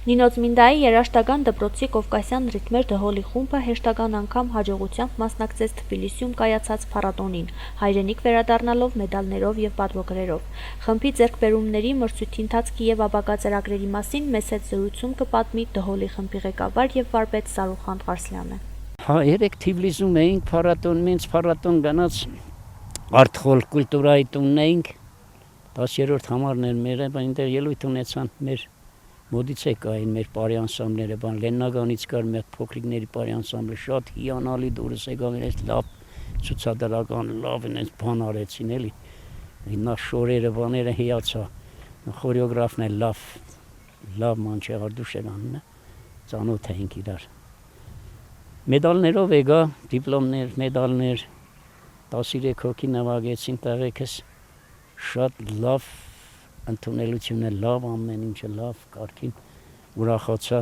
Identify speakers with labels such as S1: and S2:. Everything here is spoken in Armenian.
S1: Նինո Ծմինդայի երաժշտական դպրոցի Կովկասյան ռիթմեր դհոլի խումբը հեշտական անգամ հաջողությամբ մասնակցեց Թբիլիսիում կայացած փառատոնին, հայրենիք վերադառնալով մեդալներով եւ պատվոգրերով։ Խմբի ձեռքբերումների, մրցույթի ընթացքի եւ ապագա ծրագրերի մասին մեծ զրույցում կպատմի դհոլի խմբի ղեկավար եւ վարպետ Սարուխան Ղարսլյանը։
S2: Երեք Թբիլիսիում էինք փառատոն գնաց Արտխոլ կուլտուրայի տունն էինք 10-րդ համարն էր մեր, այնտեղ ելույթ ունեցան մեր մոդից եկային մեր բարի անսամբլերը, Լեննագանից կար մի փոքրիկների բարի անսամբլը, շատ հիանալի դուրս եկավ, իրենց լավ ցուցադրական, լավ այնպես բան արեցին էլի։ Նա շորերը, բաները հիացա, խորեոգրաֆն էլ լավ մանչեղարդուշ էր անում, ծանոթ էինք իրար։ Մեդալներով եկա, դիպլոմներ, մեդալներ, 13 հոգի նվագեցին տեղեքս, շատ լավ ընդունելությունը, լավ ամեն ինչը լավ, կարգին ուրախացա։